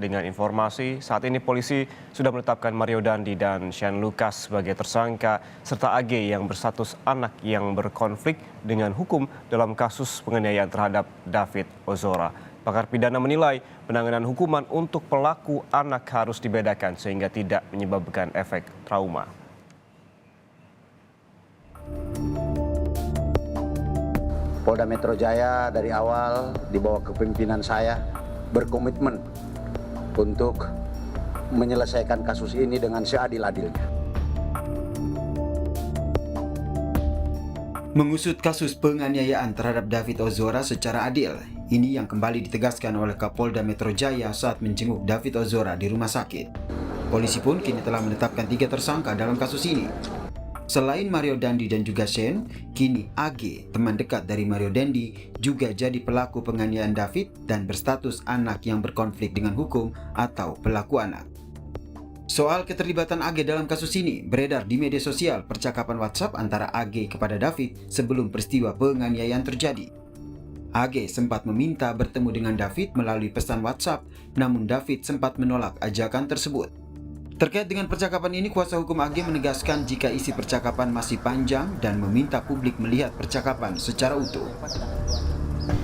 Dengan informasi, saat ini polisi sudah menetapkan Mario Dandi dan Shane Lucas sebagai tersangka serta AG yang berstatus anak yang berkonflik dengan hukum dalam kasus penganiayaan terhadap David Ozora. Pakar pidana menilai penanganan hukuman untuk pelaku anak harus dibedakan sehingga tidak menyebabkan efek trauma. Polda Metro Jaya dari awal di bawah kepemimpinan saya berkomitmen untuk menyelesaikan kasus ini dengan seadil-adilnya. Mengusut kasus penganiayaan terhadap David Ozora secara adil, ini yang kembali ditegaskan oleh Kapolda Metro Jaya saat menjenguk David Ozora di rumah sakit. Polisi pun kini telah menetapkan 3 tersangka dalam kasus ini. Selain Mario Dandi dan juga Shane, kini AG, teman dekat dari Mario Dandi, juga jadi pelaku penganiayaan David dan berstatus anak yang berkonflik dengan hukum atau pelaku anak. Soal keterlibatan AG dalam kasus ini beredar di media sosial percakapan WhatsApp antara AG kepada David sebelum peristiwa penganiayaan terjadi. AG sempat meminta bertemu dengan David melalui pesan WhatsApp, namun David sempat menolak ajakan tersebut. Terkait dengan percakapan ini, kuasa hukum AG menegaskan jika isi percakapan masih panjang dan meminta publik melihat percakapan secara utuh.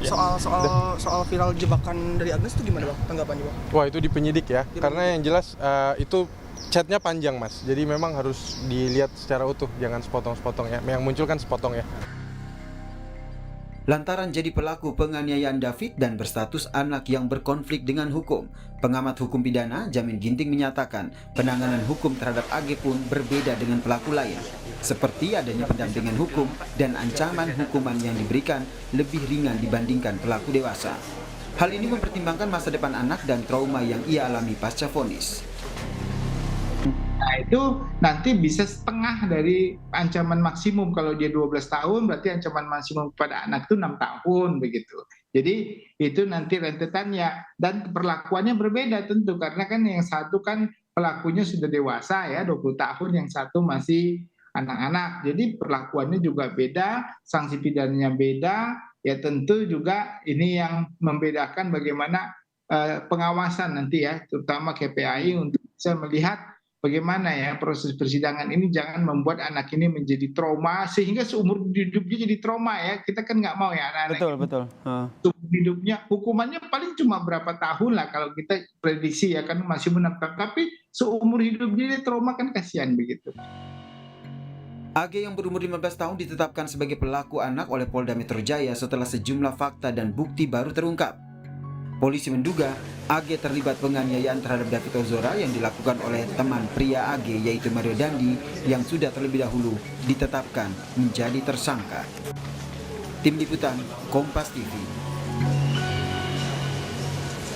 Soal viral jebakan dari Agnes itu gimana Bang tanggapannya Bang? Wah itu di penyidik ya, karena yang jelas itu chatnya panjang Mas, jadi memang harus dilihat secara utuh, jangan sepotong-sepotong ya, yang muncul kan sepotong ya. Lantaran jadi pelaku penganiayaan David dan berstatus anak yang berkonflik dengan hukum, pengamat hukum pidana Jamin Ginting menyatakan penanganan hukum terhadap AG pun berbeda dengan pelaku lain, seperti adanya pendampingan hukum dan ancaman hukuman yang diberikan lebih ringan dibandingkan pelaku dewasa. Hal ini mempertimbangkan masa depan anak dan trauma yang ia alami pasca vonis. Nah itu nanti bisa setengah dari ancaman maksimum. Kalau dia 12 tahun berarti ancaman maksimum kepada anak itu 6 tahun begitu. Jadi itu nanti rentetannya dan perlakuannya berbeda tentu karena kan yang satu kan pelakunya sudah dewasa ya 20 tahun, yang satu masih anak-anak. Jadi perlakuannya juga beda, sanksi pidananya beda. Ya tentu juga ini yang membedakan bagaimana pengawasan nanti ya, terutama KPAI untuk bisa melihat bagaimana ya proses persidangan ini jangan membuat anak ini menjadi trauma sehingga seumur hidupnya jadi trauma ya. Kita kan nggak mau ya anak-anak Betul. seumur hidupnya hukumannya paling cuma berapa tahun lah kalau kita prediksi ya kan masih menetap, tapi seumur hidupnya dia trauma kan kasihan begitu. AG yang berumur 15 tahun ditetapkan sebagai pelaku anak oleh Polda Metro Jaya setelah sejumlah fakta dan bukti baru terungkap. Polisi menduga AG terlibat penganiayaan terhadap David Ozora yang dilakukan oleh teman pria AG yaitu Mario Dandi yang sudah terlebih dahulu ditetapkan menjadi tersangka. Tim Liputan Kompas TV.